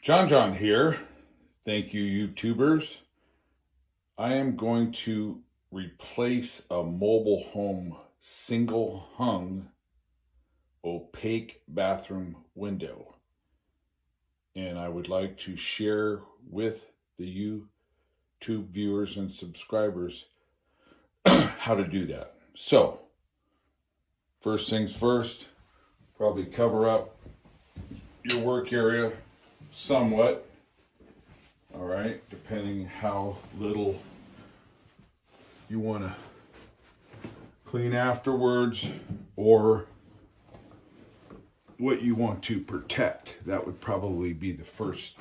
John here. Thank you, YouTubers. I am going to replace a mobile home single hung opaque bathroom window. And I would like to share with the YouTube viewers and subscribers how to do that. So, first things first, probably cover up your work area somewhat, all right, depending how little you want to clean afterwards or what you want to protect. That would probably be the first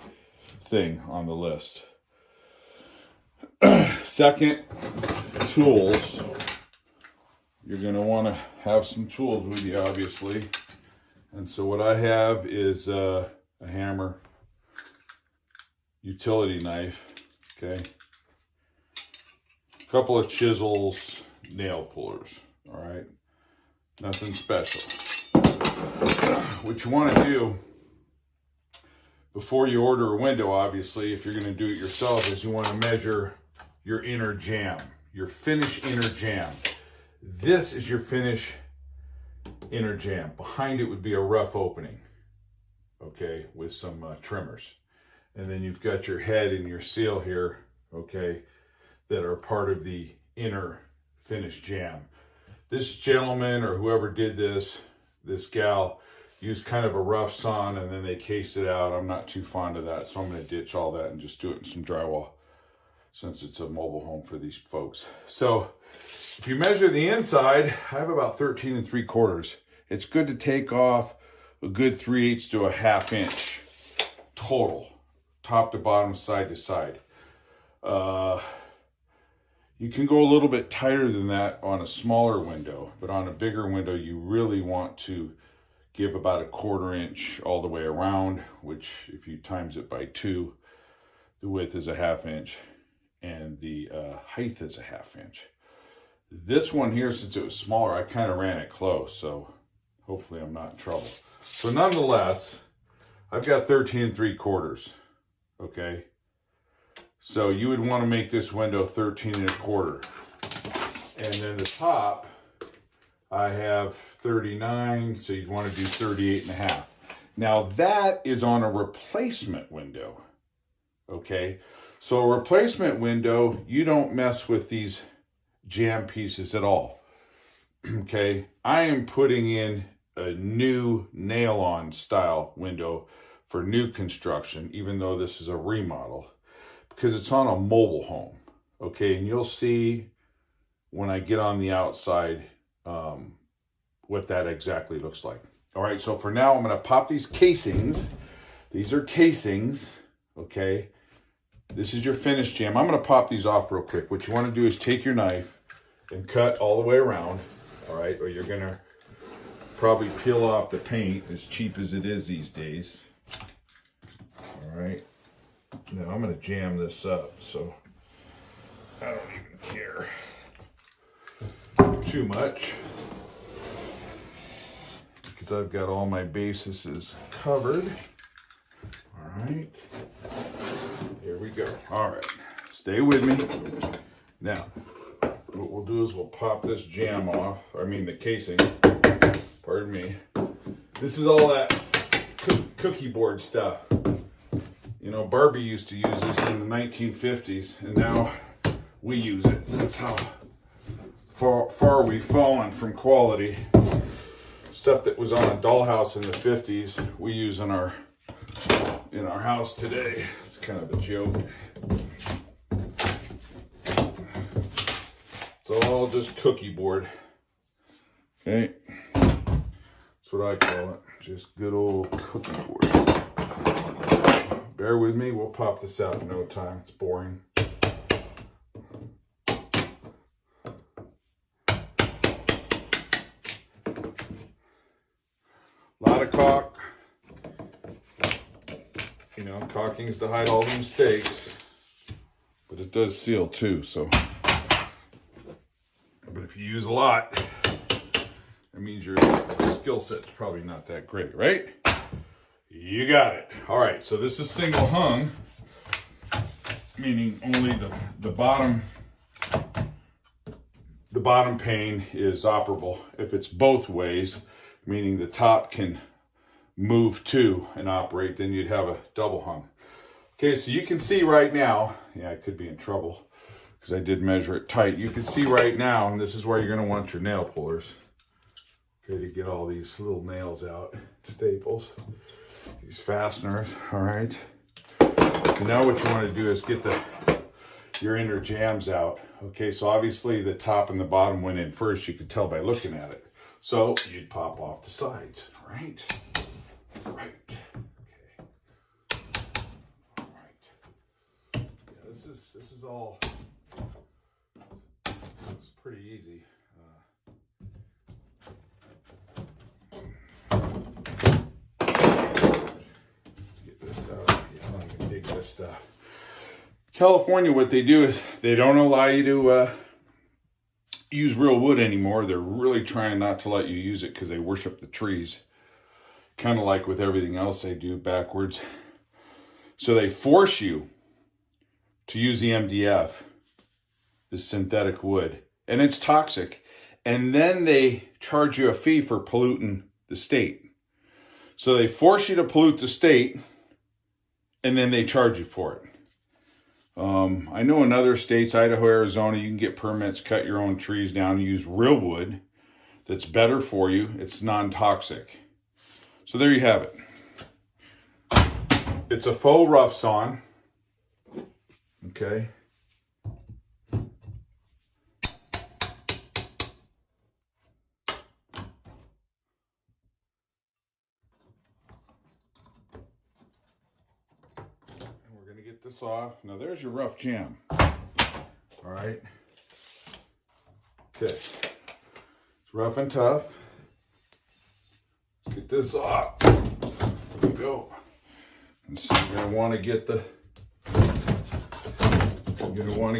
thing on the list. Second, tools. You're going to want to have some tools with you, obviously. And so what I have is a hammer, utility knife, okay, a couple of chisels, nail pullers, all right, nothing special. What you want to do before you order a window, obviously, if you're going to do it yourself, is you want to measure your inner jamb, your finish inner jamb. This is your finish inner jamb. Behind it would be a rough opening, okay, with some trimmers. And then you've got your head and your seal here, okay, that are part of the inner finish jamb. This gentleman or whoever did this gal, used kind of a rough sawn and then they cased it out. I'm not too fond of that, so I'm going to ditch all that and just do it in some drywall since it's a mobile home for these folks. So if you measure the inside, I have about 13 3/4. It's good to take off a good 3/8 to a 1/2 inch total, top to bottom, side to side. You can go a little bit tighter than that on a smaller window, but on a bigger window, you really want to give about a 1/4 inch all the way around, which if you times it by 2, the width is a 1/2 inch and the height is a 1/2 inch. This one here, since it was smaller, I kind of ran it close, so hopefully I'm not in trouble. So nonetheless, I've got 13 3/4, okay? So you would want to make this window 13 1/4. And then the top, I have 39, so you'd want to do 38 1/2. Now that is on a replacement window, okay? So a replacement window, you don't mess with these jamb pieces at all, okay? I am putting in a new nail-on style window for new construction, even though this is a remodel, because it's on a mobile home, okay? And you'll see when I get on the outside what that exactly looks like. All right, so for now, I'm going to pop these casings. These are casings, okay? This is your finish jamb. I'm going to pop these off real quick. What you want to do is take your knife and cut all the way around, all right? Or you're going to probably peel off the paint, as cheap as it is these days. All right. Now I'm going to jam this up, so I don't even care too much because I've got all my bases covered. All right. Here we go. All right. Stay with me. Now, what we'll do is we'll pop this jamb off. I mean the casing. Pardon me. This is all that cookie board stuff. You know, Barbie used to use this in the 1950s, and now we use it. That's how far we've fallen from quality. Stuff that was on a dollhouse in the 50s, we use in our house today. It's kind of a joke. It's all just cookie board. Okay, that's what I call it. Just good old cookie board. Bear with me, we'll pop this out in no time. It's boring. A lot of caulk. You know, caulking's to hide all the mistakes. But it does seal too, so. But if you use a lot, that means your skill set's probably not that great, right? You got it. All right, so this is single hung, meaning only the bottom pane is operable. If it's both ways, meaning the top can move to and operate, then you'd have a double hung. Okay, so you can see right now, yeah, I could be in trouble because I did measure it tight. You can see right now, and this is where you're going to want your nail pullers, okay, to get all these little nails out, staples, these fasteners, all right. So now what you want to do is get your inner jambs out. Okay, so obviously the top and the bottom went in first. You could tell by looking at it. So you'd pop off the sides, right? Right. Okay. All right. Yeah, this is all. It's pretty easy. Get this out. I don't even dig this stuff. California, what they do is they don't allow you to use real wood anymore. They're really trying not to let you use it because they worship the trees. Kind of like with everything else they do backwards. So they force you to use the MDF, the synthetic wood, and it's toxic. And then they charge you a fee for polluting the state. So they force you to pollute the state, and then they charge you for it. I know in other states, Idaho, Arizona, you can get permits, cut your own trees down, use real wood that's better for you. It's non-toxic. So there you have it. It's a faux rough sawn. Okay. This off. Now there's your rough jam. All right. Okay. It's rough and tough. Let's get this off. There we go. And so you're gonna want to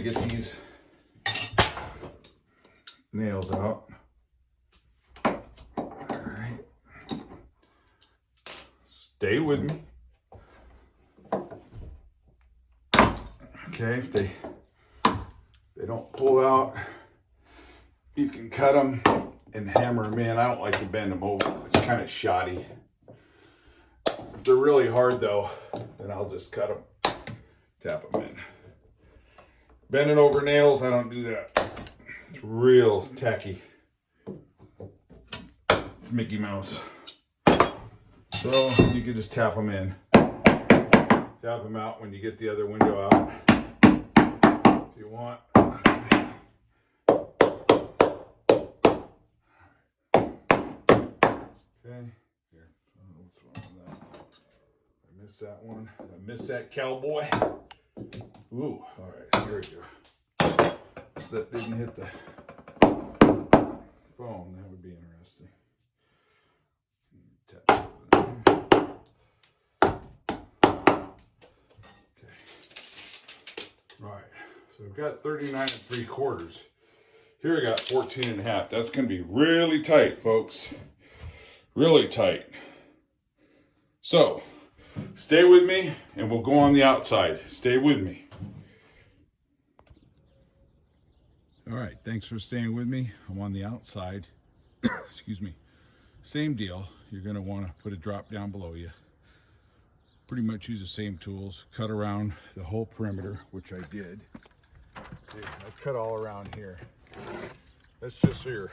get these nails out. All right. Stay with me. Okay, if they don't pull out, you can cut them and hammer them in. I don't like to bend them over. It's kind of shoddy. If they're really hard though, then I'll just cut them, tap them in. Bending over nails, I don't do that. It's real tacky. Mickey Mouse. So you can just tap them in. Tap them out when you get the other window out. If you want. Okay, here. What's wrong with that? I missed that one. I missed that cowboy. Ooh, all right, here we go. That didn't hit the phone. That would be interesting. All right, so we've got 39 3/4. Here I got 14 1/2. That's going to be really tight, folks. Really tight. So, stay with me and we'll go on the outside. Stay with me. All right, thanks for staying with me. I'm on the outside. Excuse me. Same deal. You're going to want to put a drop down below you. Pretty much use the same tools. Cut around the whole perimeter, which I did. See, I cut all around here. That's just so you're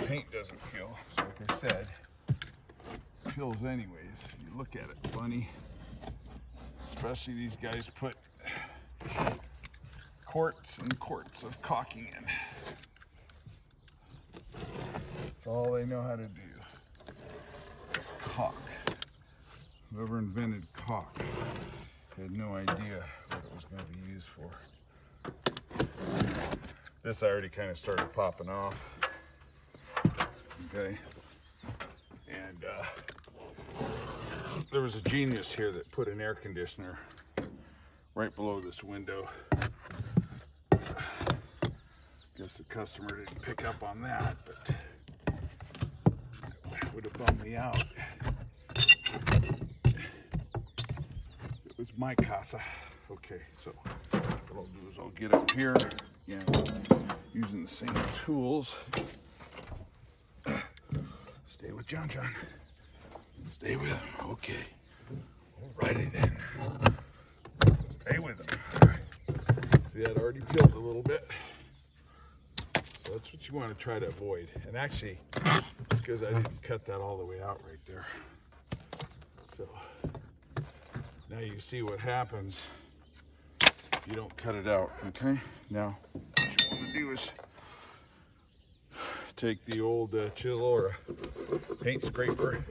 paint doesn't peel. So like I said, it peels anyways. You look at it funny. Especially these guys put quarts and quarts of caulking in. That's all they know how to do. It's caulk. Whoever invented caulk had no idea what it was going to be used for. This already kind of started popping off. Okay. And there was a genius here that put an air conditioner right below this window. Guess the customer didn't pick up on that, but it would have bummed me out. It was my casa. Okay, so what I'll do is I'll get up here, again, using the same tools. Stay with John. Stay with him. Okay. Alrighty then. Stay with him. All right. See, that already peeled a little bit. So that's what you want to try to avoid. And actually, it's because I didn't cut that all the way out right there. So now you see what happens if you don't cut it out. Okay. Now what you want to do is take the old chisel or a paint scraper,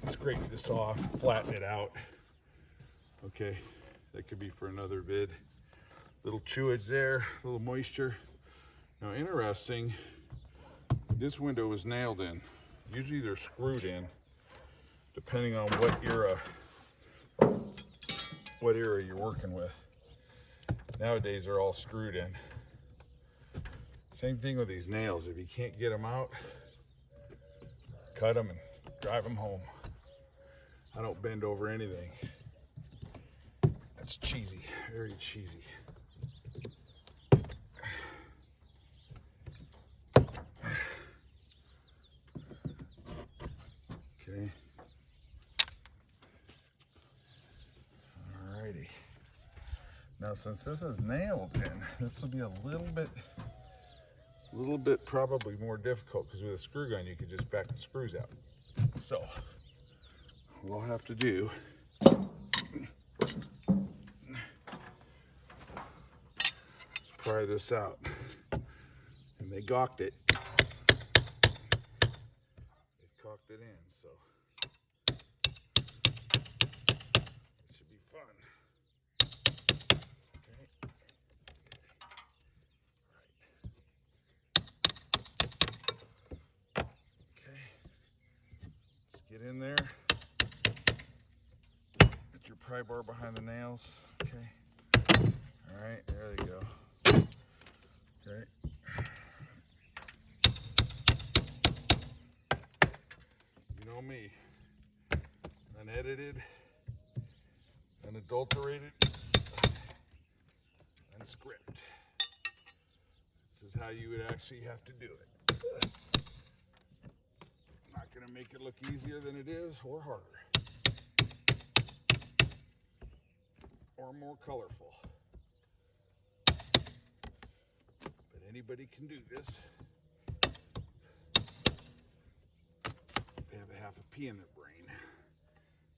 scrape this off, flatten it out. Okay, that could be for another vid. Little chewage there, little moisture. Now interesting, this window was nailed in. Usually they're screwed in, depending on what era you're working with. Nowadays they're all screwed in. Same thing with these nails. If you can't get them out, cut them and drive them home. I don't bend over anything. That's cheesy, very cheesy. Okay. Alrighty. Now since this is nailed in, this will be a little bit probably more difficult, because with a screw gun you could just back the screws out. So what we'll have to do is pry this out. And they gawked it. They cocked it in, so it should be fun. Get in there, get your pry bar behind the nails, okay? All right, there they go. Okay. You know me, unedited, unadulterated, unscripted. This is how you would actually have to do it. Not going to make it look easier than it is, or harder, or more colorful. But anybody can do this. They have a half a pea in their brain.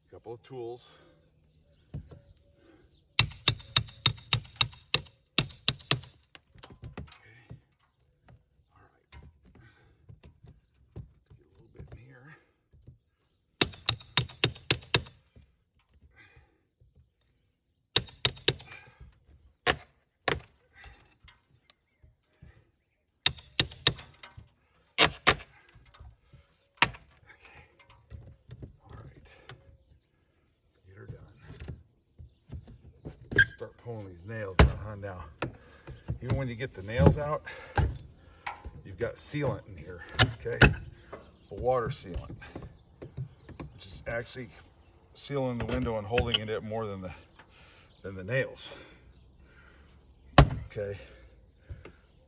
A couple of tools. Start pulling these nails out, huh? Now, even when you get the nails out, you've got sealant in here, okay? A water sealant, which is actually sealing the window and holding it more than the nails, okay?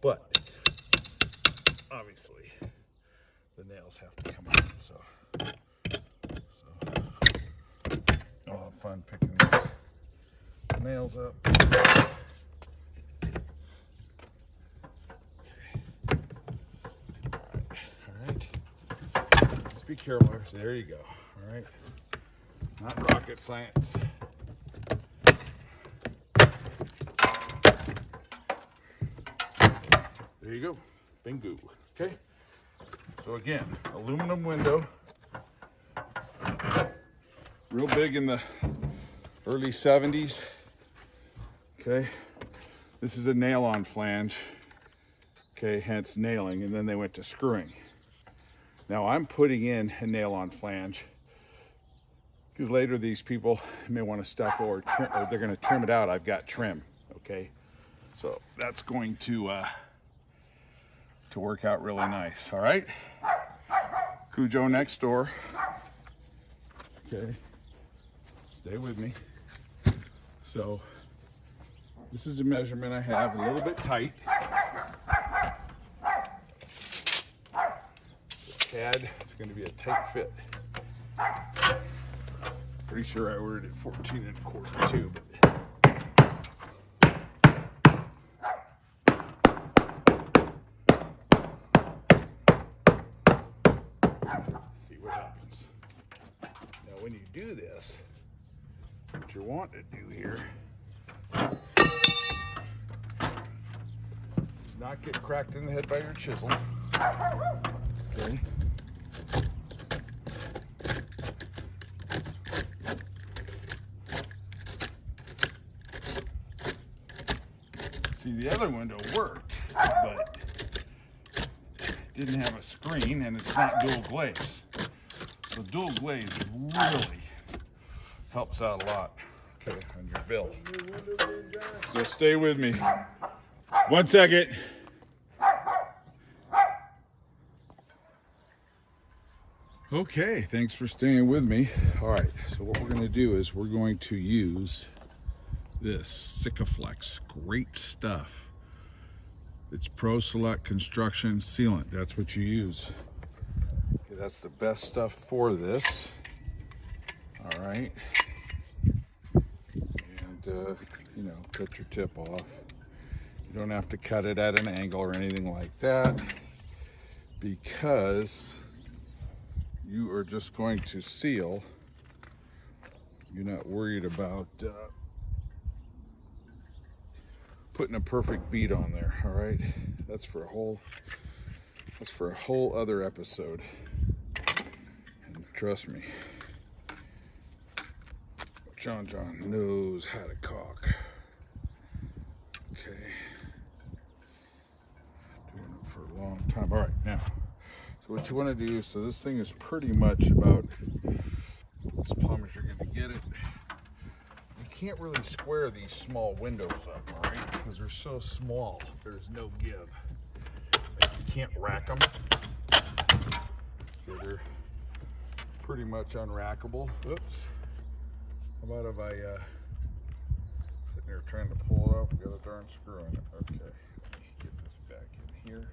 But obviously, the nails have to come out. So I'll have fun picking these nails up. Okay. All right. Just be careful. There you go. All right. Not rocket science. There you go. Bingo. Okay. So again, aluminum window. Real big in the early 70s. Okay, this is a nail-on flange, okay, hence nailing, and then they went to screwing. Now I'm putting in a nail-on flange, because later these people may want to stucco or trim, or they're going to trim it out. I've got trim, okay? So that's going to work out really nice, all right? Cujo next door. Okay, stay with me. So this is the measurement I have, a little bit tight. CAD, it's going to be a tight fit. Pretty sure I ordered it 14 1/4 too, but see what happens. Now when you do this, what you want to do here is not get cracked in the head by your chisel. Okay. See, the other window worked, but didn't have a screen, and it's not dual glaze. So dual glaze really helps out a lot, okay, on your bill. So stay with me. 1 second. Okay, thanks for staying with me. All right, so what we're going to do is we're going to use this Sikaflex. Great stuff. It's Pro Select Construction Sealant. That's what you use. Okay, that's the best stuff for this. All right. And, you know, cut your tip off. You don't have to cut it at an angle or anything like that, because you are just going to seal. You're not worried about putting a perfect bead on there. All right, that's for a whole other episode. And trust me, John knows how to caulk. Okay, doing it for a long time. All right, now, so what you want to do, so this thing is pretty much about as plumb as you're going to get it. You can't really square these small windows up, all right, because they're so small. There's no give. Like, you can't rack them. So they're pretty much unrackable. Oops. How about if I sitting there trying to pull it off? Got a darn screw in it. Okay, let me get this back in here.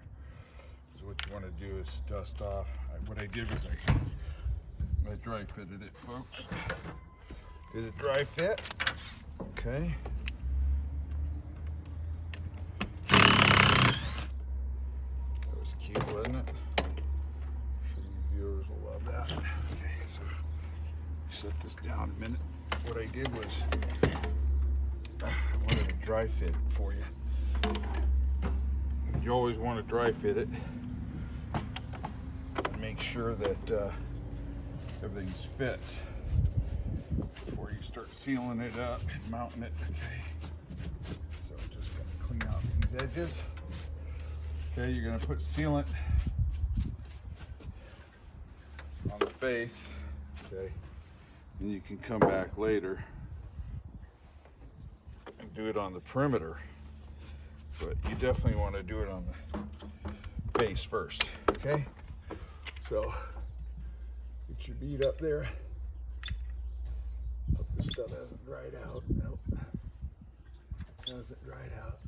So what you want to do is dust off. What I did was I dry fitted it, folks. Did it dry fit? Okay. That was cute, wasn't it? Sure you viewers will love that. Okay, so set this down a minute. What I did was I wanted to dry fit it for you. You always want to dry fit it. Make sure that everything's fit before you start sealing it up and mounting it. Okay, so I'm just going to clean out these edges. Okay, you're going to put sealant on the face. Okay, and you can come back later and do it on the perimeter, but you definitely want to do it on the face first. Okay, so get your bead up there. Hope this stuff hasn't dried out. Nope, hasn't dried out.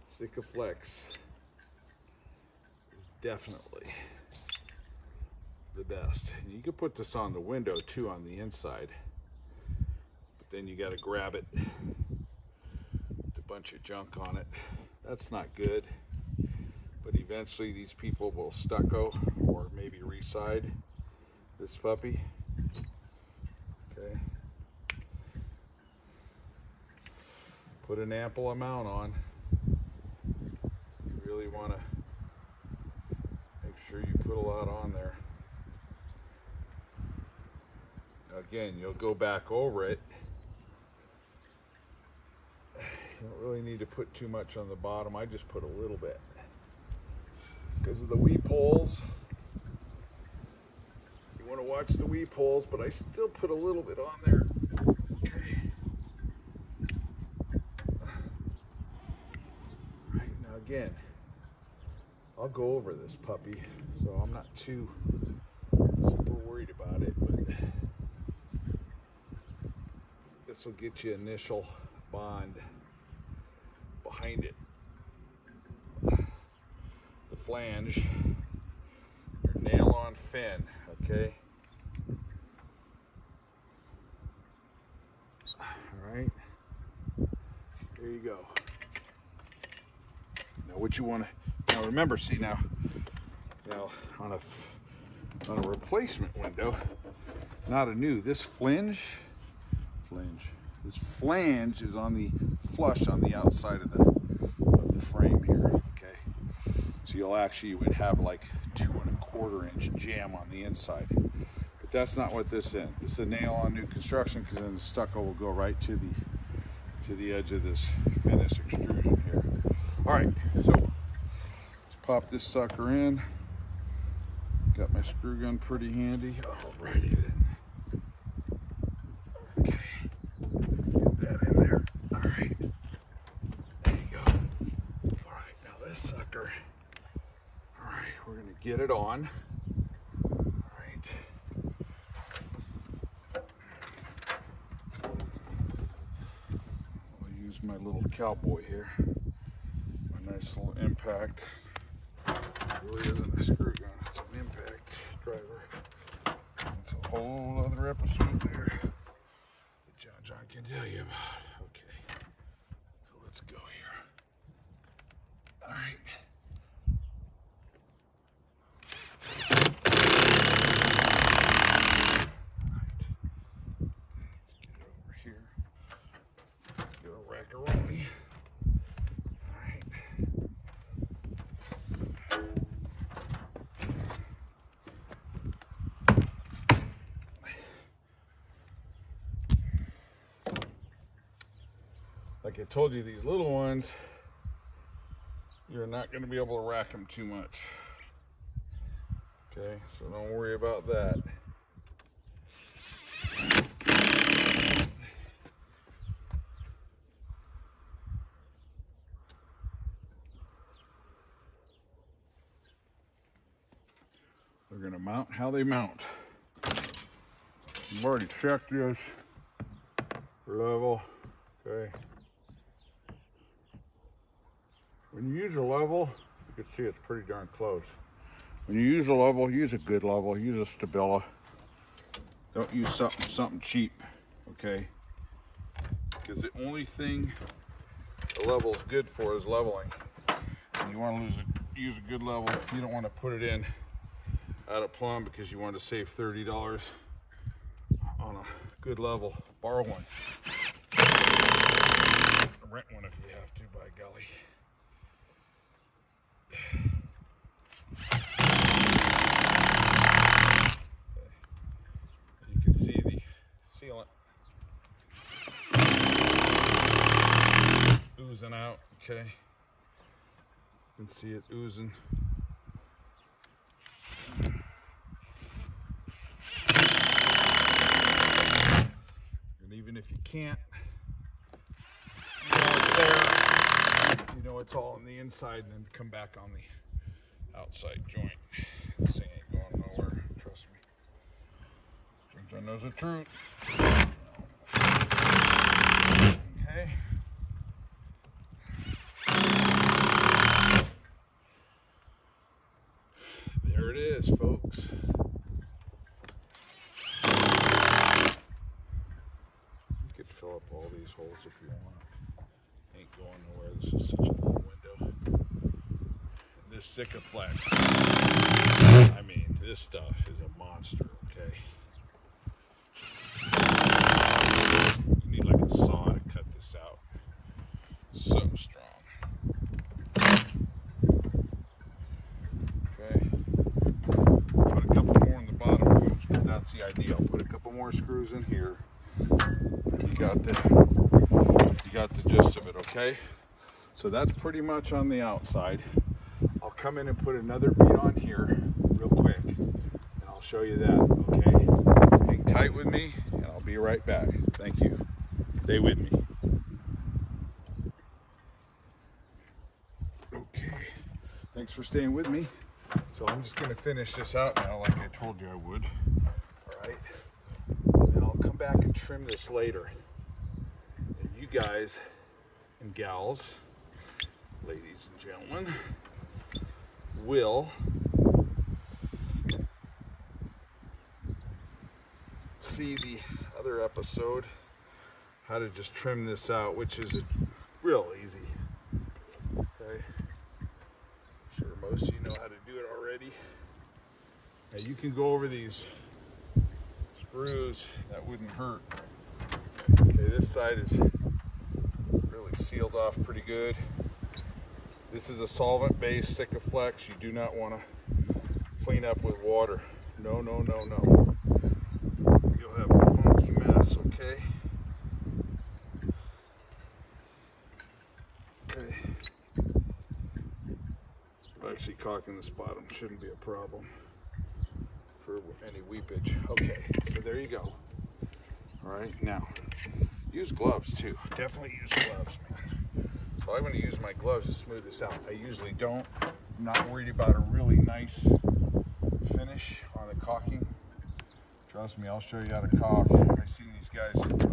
Sikaflex is definitely the best. You can put this on the window too, on the inside, but then you got to grab it with a bunch of junk on it. That's not good. But eventually these people will stucco or maybe reside this puppy. Okay. Put an ample amount on. You really want to make sure you put a lot on there. Again, you'll go back over it. You don't really need to put too much on the bottom. I just put a little bit. because of the weep holes. You want to watch the weep holes, but I still put a little bit on there. Okay. Right, now again, I'll go over this puppy, so I'm not too super worried about it, but this will get you initial bond behind it. The flange, your nail-on fin, okay? All right, there you go. Now what you want to, now remember, see now on a replacement window, not a new, this flange is on the flush on the outside of the frame here, okay? So you would have like 2 1/4 inch jam on the inside. But that's not what this is. This is a nail-on new construction, because then the stucco will go right to the edge of this finish extrusion here. All right, so let's pop this sucker in. Got my screw gun pretty handy. Alrighty then. Okay, get that in there. All right, there you go. All right, now this sucker. All right, we're gonna get it on. All right. I'll use my little cowboy here. My nice little impact. It really isn't a screw gun, it's an impact driver. It's a whole other episode there that John can tell you about. Okay, so let's go here. All right. Like I told you, these little ones, you're not going to be able to rack them too much. Okay, so don't worry about that. They're going to mount how they mount. I've already checked this for level. Okay. When you use a level, you can see it's pretty darn close. When you use a level, use a good level. Use a Stabila. Don't use something cheap, okay? Because the only thing a level is good for is leveling. And you want to use a good level. You don't want to put it in out of plumb because you want to save $30 on a good level. Borrow one. Rent one if you have to, by golly. You can see the sealant oozing out, okay? You can see it oozing. And even if you can't, you know it's all on the inside, and then come back on the outside joint. This thing ain't going nowhere, trust me. John knows the truth. Okay. There it is, folks. You could fill up all these holes if you want. Ain't going nowhere. This is such a little window. And this Sikaflex, I mean, this stuff is a monster, okay? You need like a saw to cut this out. So strong. Okay. Put a couple more in the bottom, folks, but that's the idea. I'll put a couple more screws in here. You got the gist of it, okay? So that's pretty much on the outside. I'll come in and put another bead on here real quick, and I'll show you that, okay? Hang tight with me, and I'll be right back. Thank you. Stay with me. Okay, thanks for staying with me. So I'm just gonna finish this out now like I told you I would, all right? And then I'll come back and trim this later. And you guys and gals, ladies and gentlemen, will see the other episode, how to just trim this out, which is real easy. Okay, I'm sure most of you know how to do it already. Now you can go over these screws, that wouldn't hurt. Okay, this side is really sealed off pretty good. This is a solvent-based Sikaflex. You do not want to clean up with water. No, no, no, no. You'll have a funky mess, okay? Okay. Actually, caulking this bottom shouldn't be a problem for any weepage. Okay, so there you go. All right, now, use gloves too. Definitely use gloves, man. So I'm going to use my gloves to smooth this out. I usually don't. I'm not worried about a really nice finish on the caulking. Trust me, I'll show you how to caulk. I've seen these guys that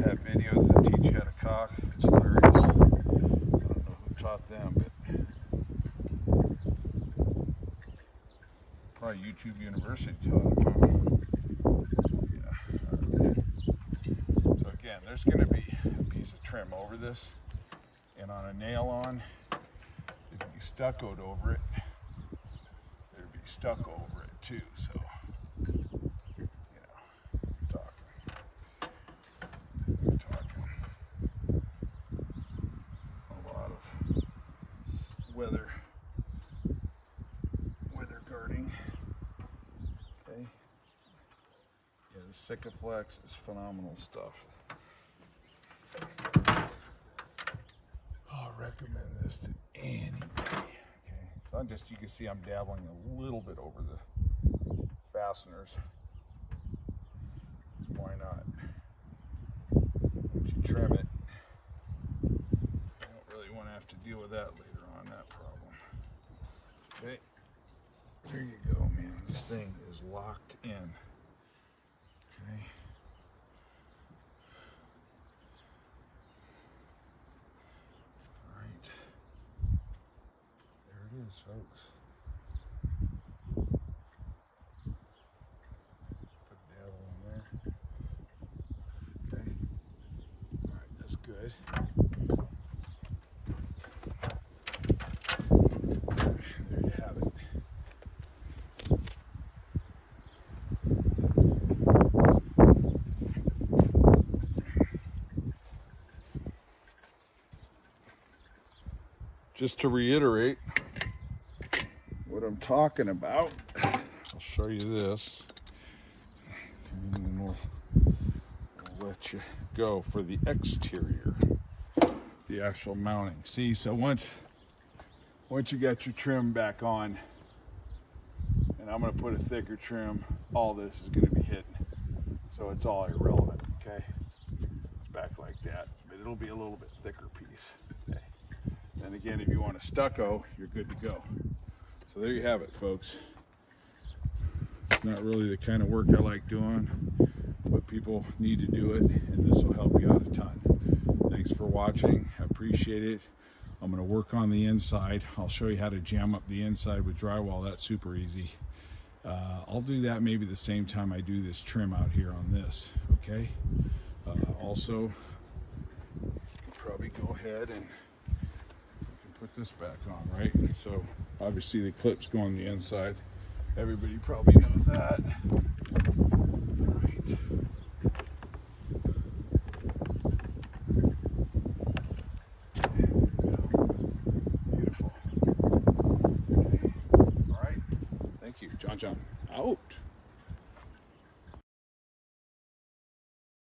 have videos that teach you how to caulk. It's hilarious. I don't know who taught them, but probably YouTube University taught them. Yeah. Okay. So again, there's going to be a piece of trim over this. And on a nail on, if you stuccoed over it, there'd be stucco over it too. So, you know, we're talking a lot of weather guarding. Okay. Yeah, the Sikaflex is phenomenal stuff. Recommend this to anybody. Okay, so I'm just, you can see I'm dabbling a little bit over the fasteners. Why not? Once you trim it, you don't really want to have to deal with that later on, that problem. Okay, there you go, man. This thing is locked in. Okay. Folks, just put a dabble in there. Okay, all right, that's good. There you have it. Just to reiterate what I'm talking about, I'll show you this, and then we'll let you go for the exterior, the actual mounting. See, so once you got your trim back on, and I'm going to put a thicker trim, all this is going to be hidden, so it's all irrelevant. Okay, it's back like that, but it'll be a little bit thicker piece. Okay, and again, if you want a stucco, you're good to go. So there you have it, folks. It's not really the kind of work I like doing, but people need to do it, and this will help you out a ton. Thanks for watching. I appreciate it. I'm going to work on the inside. I'll show you how to jam up the inside with drywall. That's super easy. I'll do that maybe the same time I do this trim out here on this, okay? Also, probably go ahead and put this back on, right? So obviously the clips go on the inside. Everybody probably knows that. Right. Beautiful. Okay. All right. Thank you. John out.